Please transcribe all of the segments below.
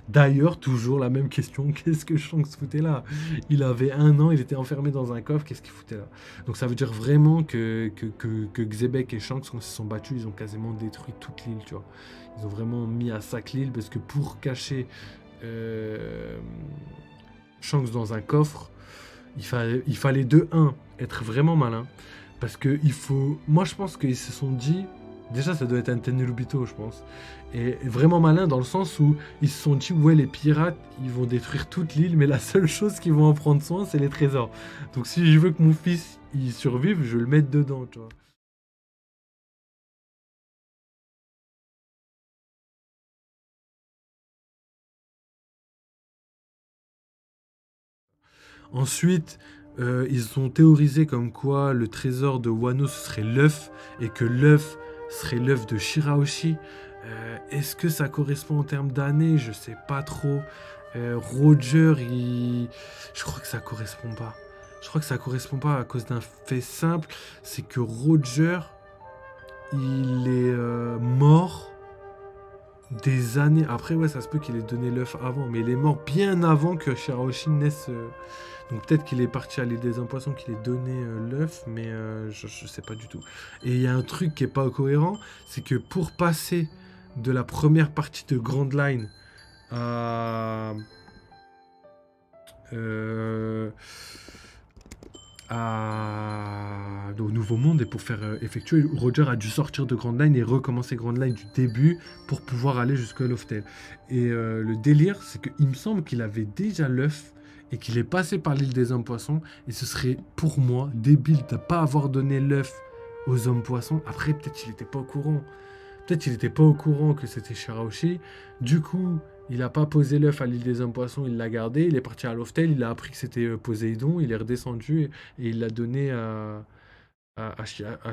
D'ailleurs, toujours la même question, qu'est-ce que Shanks foutait là? Il avait 1 an, il était enfermé dans un coffre, qu'est-ce qu'il foutait là? Donc ça veut dire vraiment que Xebec et Shanks, quand ils se sont battus, ils ont quasiment détruit toute l'île, tu vois. Ils ont vraiment mis à sac l'île, parce que pour cacher euh, Shanks dans un coffre, il fallait de un être vraiment malin, parce que il faut... Moi je pense qu'ils se sont dit, déjà ça doit être un Tenryubito je pense, et vraiment malin dans le sens où ils se sont dit ouais les pirates ils vont détruire toute l'île mais la seule chose qu'ils vont en prendre soin c'est les trésors. Donc si je veux que mon fils il survive je vais le mettre dedans tu vois. Ensuite, ils ont théorisé comme quoi le trésor de Wano ce serait l'œuf et que l'œuf serait l'œuf de Shirahoshi. Est-ce que ça correspond en termes d'années? Je sais pas trop. Roger, je crois que ça correspond pas. Je crois que ça correspond pas à cause d'un fait simple, c'est que Roger, il est mort des années. Après, ouais, ça se peut qu'il ait donné l'œuf avant, mais il est mort bien avant que Shirahoshi naisse. Donc peut-être qu'il est parti à l'île des Impoissons, qu'il ait donné l'œuf, mais je sais pas du tout. Et il y a un truc qui est pas cohérent, c'est que pour passer de la première partie de Grand Line à, euh, au Nouveau Monde et pour faire effectuer, Roger a dû sortir de Grand Line et recommencer Grand Line du début pour pouvoir aller jusqu'à Loftel. Et le délire, c'est qu'il me semble qu'il avait déjà l'œuf et qu'il est passé par l'île des hommes poissons et ce serait pour moi débile de ne pas avoir donné l'œuf aux hommes poissons. Après, peut-être qu'il n'était pas au courant. Peut-être qu'il n'était pas au courant que c'était Shirahoshi. Du coup, il n'a pas posé l'œuf à l'île des hommes poissons, il l'a gardé. Il est parti à Loftel, il a appris que c'était Poséidon, il est redescendu et il l'a donné à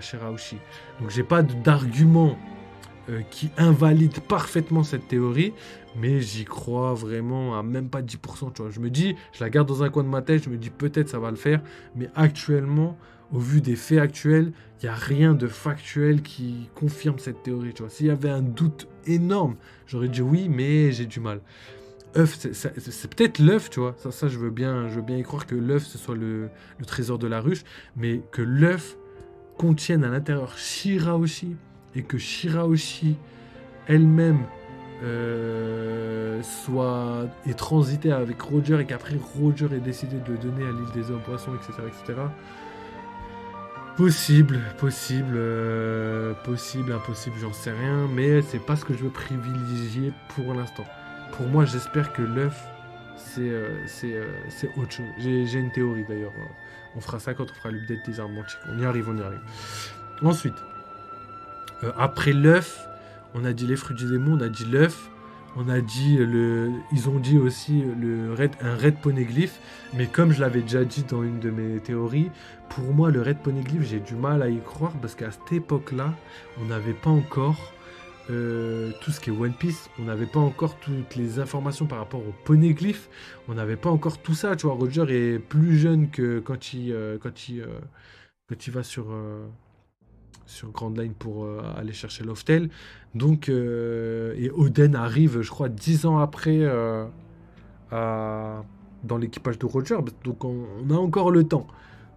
Shirahoshi. Donc j'ai pas d'argument qui invalide parfaitement cette théorie, mais j'y crois vraiment à même pas 10%. Tu vois. Je me dis, je la garde dans un coin de ma tête, je me dis peut-être ça va le faire, mais actuellement, au vu des faits actuels, il n'y a rien de factuel qui confirme cette théorie. Tu vois. S'il y avait un doute énorme, j'aurais dit oui, mais j'ai du mal. œuf, c'est peut-être l'œuf, tu vois. Ça, je veux bien y croire que l'œuf, ce soit le trésor de la ruche, mais que l'œuf contienne à l'intérieur Shirahoshi et que Shirahoshi elle-même est transitée avec Roger et qu'après Roger ait décidé de le donner à l'île des hommes poissons, etc., etc. Possible, possible, possible, impossible, j'en sais rien, mais c'est pas ce que je veux privilégier pour l'instant. Pour moi, j'espère que l'œuf, c'est autre chose. J'ai une théorie d'ailleurs. On fera ça quand on fera l'update des armes antiques. On y arrive, on y arrive. Ensuite, après l'œuf, on a dit les fruits du démon, on a dit l'œuf, on a dit ils ont dit aussi un red poneglyph, mais comme je l'avais déjà dit dans une de mes théories, pour moi le red poneglyph j'ai du mal à y croire parce qu'à cette époque-là, on n'avait pas encore tout ce qui est One Piece, on n'avait pas encore toutes les informations par rapport au poneglyph, on n'avait pas encore tout ça, tu vois. Roger est plus jeune que quand il va sur Grand Line pour aller chercher Loftel. Donc, et Oden arrive, je crois, 10 ans après à- dans l'équipage de Roger. Donc, on a encore le temps.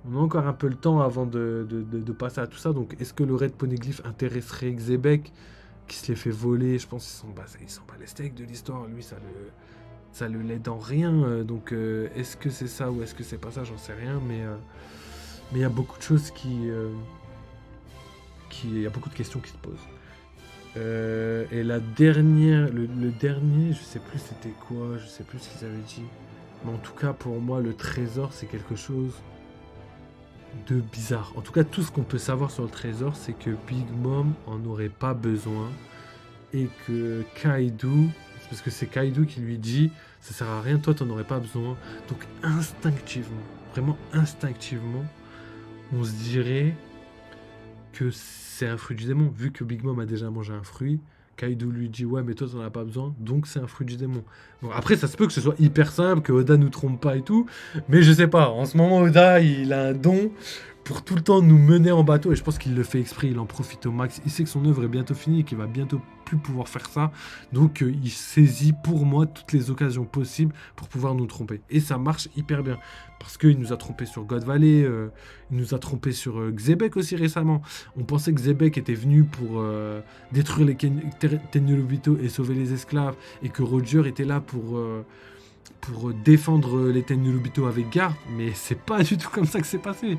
On a encore un peu le temps avant de passer à tout ça. Donc, est-ce que le Red Poneglyph intéresserait Xebec qui se les fait voler? Je pense qu'ils sont pas les steaks de l'histoire. Lui, ça le l'aide en rien. Donc, est-ce que c'est ça ou est-ce que c'est pas ça? J'en sais rien. Mais il y a beaucoup de choses il y a beaucoup de questions qui se posent. Et la dernière, le dernier, je sais plus c'était quoi, je sais plus ce qu'ils avaient dit. Mais en tout cas, pour moi, le trésor, c'est quelque chose de bizarre. En tout cas, tout ce qu'on peut savoir sur le trésor, c'est que Big Mom en aurait pas besoin. Et que Kaido, parce que c'est Kaido qui lui dit, ça sert à rien, toi, t'en aurais pas besoin. Donc, instinctivement, vraiment instinctivement, on se dirait que c'est un fruit du démon. Vu que Big Mom a déjà mangé un fruit, Kaido lui dit ouais mais toi t'en as pas besoin, donc c'est un fruit du démon. Bon après ça se peut que ce soit hyper simple, que Oda nous trompe pas et tout, mais je sais pas, en ce moment Oda il a un don pour tout le temps nous mener en bateau. Et je pense qu'il le fait exprès, il en profite au max. Il sait que son œuvre est bientôt finie et qu'il va bientôt plus pouvoir faire ça. Donc il saisit pour moi toutes les occasions possibles pour pouvoir nous tromper. Et ça marche hyper bien. Parce qu'il nous a trompé sur God Valley, il nous a trompé sur Xebec aussi récemment. On pensait que Xebec était venu pour détruire les Tenryubito et sauver les esclaves. Et que Roger était là pour défendre les Tenryubito avec Garp, mais c'est pas du tout comme ça que c'est passé.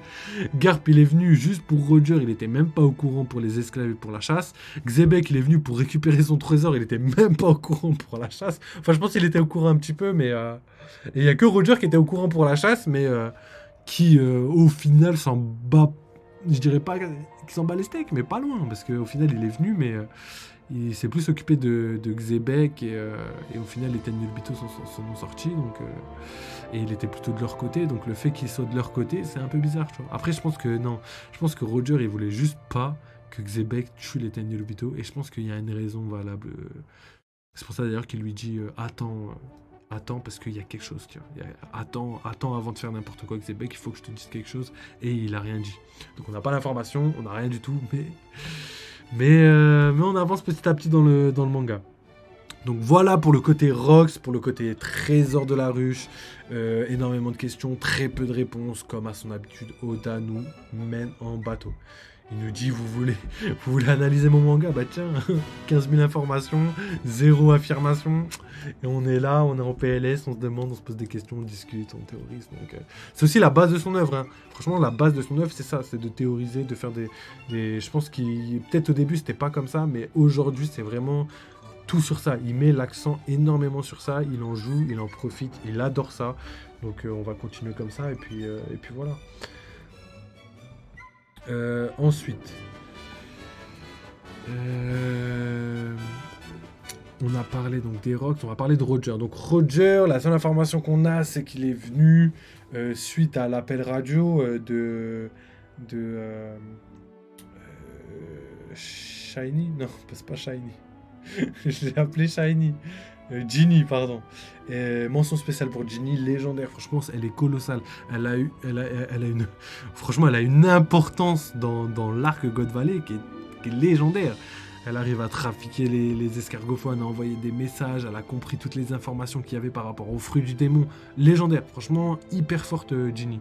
Garp, il est venu juste pour Roger, il était même pas au courant pour les esclaves et pour la chasse. Xebec, il est venu pour récupérer son trésor, il était même pas au courant pour la chasse. Enfin, je pense qu'il était au courant un petit peu, mais... Et il y a que Roger qui était au courant pour la chasse, mais qui, au final, s'en bat... Je dirais pas qu'il s'en bat les steaks, mais pas loin, parce qu'au final, il est venu, mais... il s'est plus occupé de Xebec et au final les Tenryubito s'en sont sortis et il était plutôt de leur côté, donc le fait qu'ils soient de leur côté c'est un peu bizarre, tu vois. Après je pense que Roger il voulait juste pas que Xebec tue les Tenryubito et je pense qu'il y a une raison valable, c'est pour ça d'ailleurs qu'il lui dit attends parce qu'il y a quelque chose, tu vois. Attends avant de faire n'importe quoi Xebec, il faut que je te dise quelque chose, et il a rien dit, donc on n'a pas l'information, on n'a rien du tout, mais on avance petit à petit dans le manga. Donc voilà pour le côté Rox, pour le côté trésor de la ruche. Énormément de questions, très peu de réponses. Comme à son habitude, Oda nous mène en bateau. Il nous dit, vous voulez analyser mon manga? Bah tiens, 15 000 informations, 0 affirmation. Et on est là, on est en PLS, on se demande, on se pose des questions, on discute, on théorise. Donc, c'est aussi la base de son œuvre. Hein. Franchement, la base de son œuvre, c'est ça, c'est de théoriser, de faire des... Je pense qu'il... Peut-être au début, c'était pas comme ça, mais aujourd'hui, c'est vraiment tout sur ça. Il met l'accent énormément sur ça, il en joue, il en profite, il adore ça. Donc, on va continuer comme ça, et puis voilà. Ensuite, on a parlé donc des Rocks, on va parler de Roger. Donc Roger, la seule information qu'on a, c'est qu'il est venu suite à l'appel radio de Shiny. Non, c'est pas Shiny. Je l'ai appelé Shiny. Ginny, pardon. Mention spéciale pour Ginny, légendaire. Franchement, elle est colossale. Elle a une importance dans l'arc God Valley qui est légendaire. Elle arrive à trafiquer les escargophones, à envoyer des messages. Elle a compris toutes les informations qu'il y avait par rapport aux fruits du démon. Légendaire. Franchement, hyper forte, Ginny.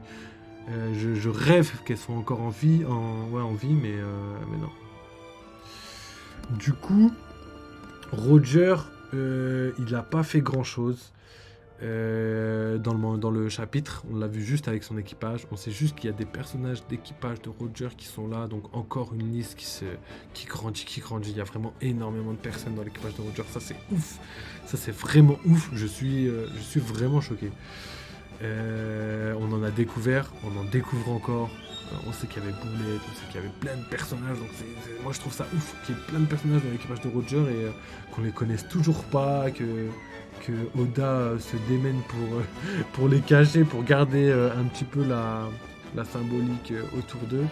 Je rêve qu'elle soit encore en vie, mais non. Du coup, Roger... il n'a pas fait grand chose dans le chapitre. On l'a vu juste avec son équipage. On sait juste qu'il y a des personnages d'équipage de Roger qui sont là. Donc encore une liste qui grandit. Il y a vraiment énormément de personnes dans l'équipage de Roger. Ça c'est ouf. Ça c'est vraiment ouf. Je suis vraiment choqué. On en a découvert. On en découvre encore. On sait qu'il y avait Boulette, on sait qu'il y avait plein de personnages, donc moi je trouve ça ouf qu'il y ait plein de personnages dans l'équipage de Roger et qu'on les connaisse toujours pas, que Oda se démène pour les cacher, pour garder un petit peu la symbolique autour d'eux,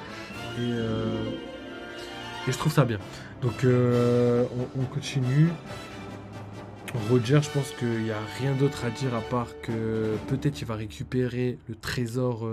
et je trouve ça bien. Donc on continue. Roger, je pense qu'il n'y a rien d'autre à dire à part que peut-être il va récupérer le trésor...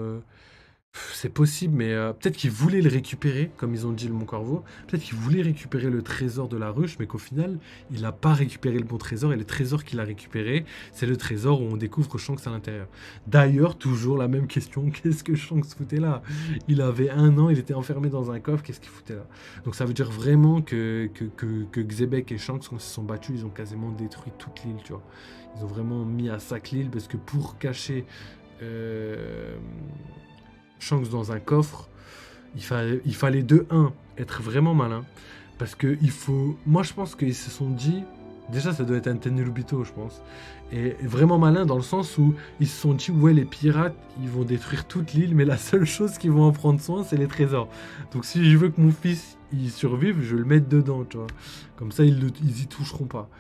c'est possible, mais peut-être qu'ils voulaient le récupérer, comme ils ont dit le Mont Corvo. Peut-être qu'ils voulaient récupérer le trésor de la ruche, mais qu'au final, il n'a pas récupéré le bon trésor. Et le trésor qu'il a récupéré, c'est le trésor où on découvre Shanks à l'intérieur. D'ailleurs, toujours la même question, qu'est-ce que Shanks foutait là? Il avait 1 an, il était enfermé dans un coffre, qu'est-ce qu'il foutait là? Donc ça veut dire vraiment que Xebec et Shanks, quand ils se sont battus, ils ont quasiment détruit toute l'île, tu vois. Ils ont vraiment mis à sac l'île, parce que pour cacher... Shanks dans un coffre, il fallait de 1 être vraiment malin, parce que moi je pense qu'ils se sont dit, déjà ça doit être un Tenryubito je pense, et vraiment malin dans le sens où ils se sont dit ouais les pirates ils vont détruire toute l'île, mais la seule chose qu'ils vont en prendre soin c'est les trésors, donc si je veux que mon fils il survive, je vais le mettre dedans, tu vois, comme ça ils y toucheront pas,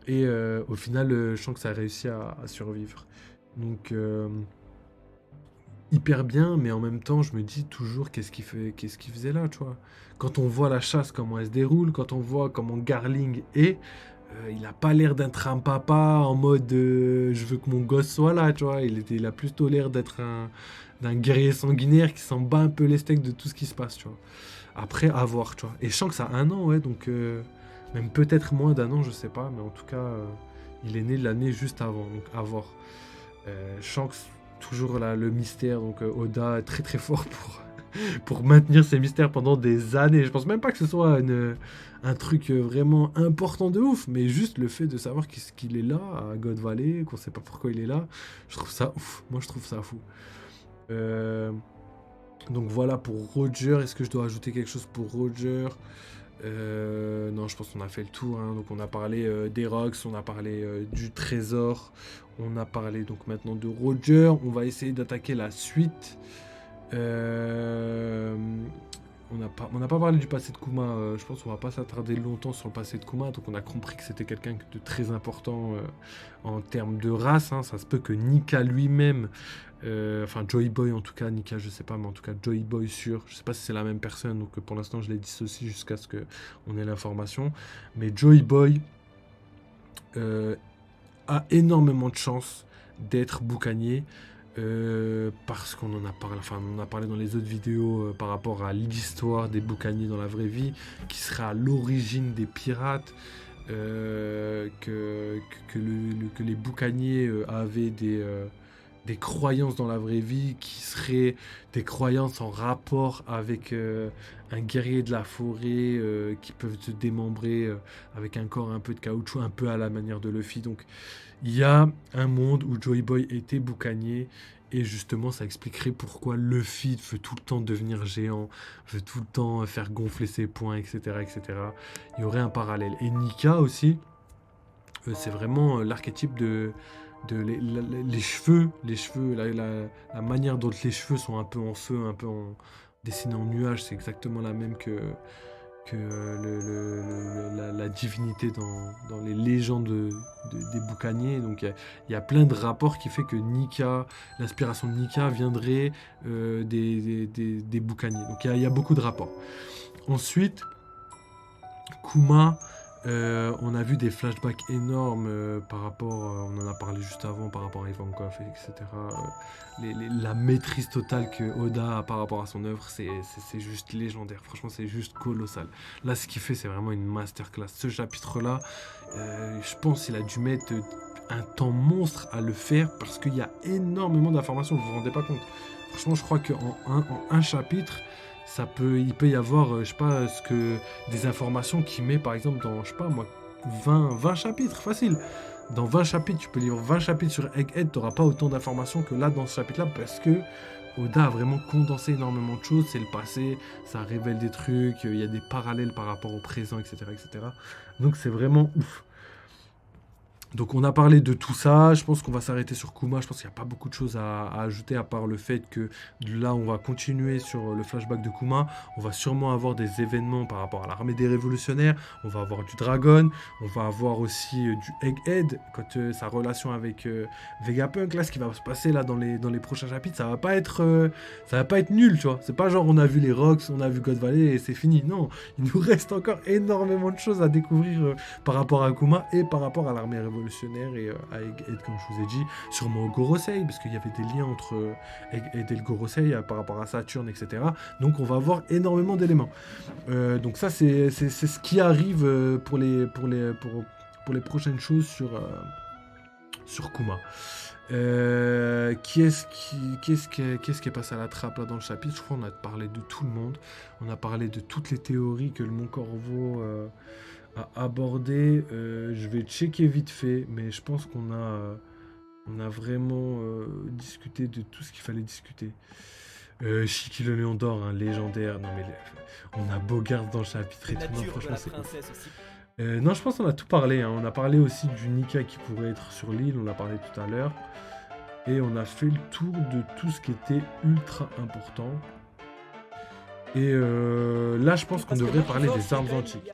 et au final Shanks a réussi à survivre, donc hyper bien, mais en même temps, je me dis toujours qu'est-ce qu'il faisait là, tu vois. Quand on voit la chasse, comment elle se déroule, quand on voit comment Garling est, Il a pas l'air d'être un papa en mode je veux que mon gosse soit là, tu vois. Il a plutôt l'air d'être d'un guerrier sanguinaire qui s'en bat un peu les steaks de tout ce qui se passe, tu vois. Après, à voir, tu vois. Et je sens que ça a 1 an, ouais, donc même peut-être moins d'1 an, je sais pas, mais en tout cas, il est né l'année juste avant, donc à voir. Je sens que toujours là, le mystère, donc Oda est très très fort pour maintenir ces mystères pendant des années. Je pense même pas que ce soit un truc vraiment important de ouf, mais juste le fait de savoir qu'il est là à God Valley, qu'on sait pas pourquoi il est là, je trouve ça ouf. Moi, je trouve ça fou. Euh, donc voilà pour Roger. Est-ce que je dois ajouter quelque chose pour Roger? Non, je pense qu'on a fait le tour, hein. Donc on a parlé des rocks, on a parlé du trésor, on a parlé donc maintenant de Roger. On va essayer d'attaquer la suite. Euh, on n'a pas parlé du passé de Kuma. Je pense qu'on va pas s'attarder longtemps sur le passé de Kuma. Donc on a compris que c'était quelqu'un de très important en termes de race, hein. Ça se peut que Nika lui-même, enfin Joy Boy en tout cas, Nika je sais pas, mais en tout cas Joy Boy sûr. Je sais pas si c'est la même personne. Donc pour l'instant je les dissocie jusqu'à ce que on ait l'information. Mais Joy Boy a énormément de chance d'être boucanier. Parce qu'on en a parlé, enfin on en a parlé dans les autres vidéos par rapport à l'histoire des boucaniers dans la vraie vie, qui serait à l'origine des pirates, que les boucaniers avaient des croyances dans la vraie vie, qui seraient des croyances en rapport avec un guerrier de la forêt, qui peuvent se démembrer avec un corps un peu de caoutchouc, un peu à la manière de Luffy. Donc il y a un monde où Joy Boy était boucanier et justement ça expliquerait pourquoi Luffy veut tout le temps devenir géant, veut tout le temps faire gonfler ses poings, etc., etc. Il y aurait un parallèle. Et Nika aussi, c'est vraiment l'archétype de les cheveux, la manière dont les cheveux sont un peu en feu, un peu dessinés en nuage, c'est exactement la même que la divinité dans les légendes des boucaniers. Donc il y a plein de rapports qui fait que Nika, l'inspiration de Nika viendrait des boucaniers. Donc il y a beaucoup de rapports. Ensuite, Kuma, on a vu des flashbacks énormes par rapport, on en a parlé juste avant, par rapport à Ivankov, etc. La maîtrise totale que Oda a par rapport à son œuvre, c'est juste légendaire. Franchement, c'est juste colossal. Là, ce qu'il fait, c'est vraiment une masterclass. Ce chapitre-là, je pense qu'il a dû mettre un temps monstre à le faire parce qu'il y a énormément d'informations, vous vous rendez pas compte. Franchement, je crois qu'en un chapitre, il peut y avoir, je sais pas, des informations qu'il met par exemple dans, je sais pas moi, 20 chapitres, facile. Dans 20 chapitres, tu peux lire 20 chapitres sur Egghead, tu n'auras pas autant d'informations que là dans ce chapitre-là parce que Oda a vraiment condensé énormément de choses, c'est le passé, ça révèle des trucs, il y a des parallèles par rapport au présent, etc., etc. Donc c'est vraiment ouf. Donc on a parlé de tout ça, je pense qu'on va s'arrêter sur Kuma, je pense qu'il n'y a pas beaucoup de choses à ajouter à part le fait que là on va continuer sur le flashback de Kuma, on va sûrement avoir des événements par rapport à l'armée des révolutionnaires, on va avoir du Dragon, on va avoir aussi du Egghead, quand sa relation avec Vegapunk, là ce qui va se passer là dans les prochains chapitres, ça va pas être nul, tu vois, c'est pas genre on a vu les Rocks, on a vu God Valley et c'est fini, non, il nous reste encore énormément de choses à découvrir par rapport à Kuma et par rapport à l'armée révolutionnaire et à Egghead, comme je vous ai dit, sûrement au Gorosei, parce qu'il y avait des liens entre Egghead et le Gorosei par rapport à Saturne, etc. Donc on va avoir énormément d'éléments. Donc ça, c'est ce qui arrive pour les prochaines choses sur Kuma. Qui est-ce qui est passé à la trappe là dans le chapitre? Je crois qu'on a parlé de tout le monde. On a parlé de toutes les théories que le Mont Corvo à aborder. Je vais checker vite fait, mais je pense on a vraiment discuté de tout ce qu'il fallait discuter. Shiki le Lion d'Or, hein, légendaire. Non mais on a Bogart dans le chapitre et tout. Non, franchement, c'est ouf. Non, je pense qu'on a tout parlé, hein. On a parlé aussi du Nika qui pourrait être sur l'île, on l'a parlé tout à l'heure. Et on a fait le tour de tout ce qui était ultra important. Et là, je pense qu'on devrait parler des armes antiques.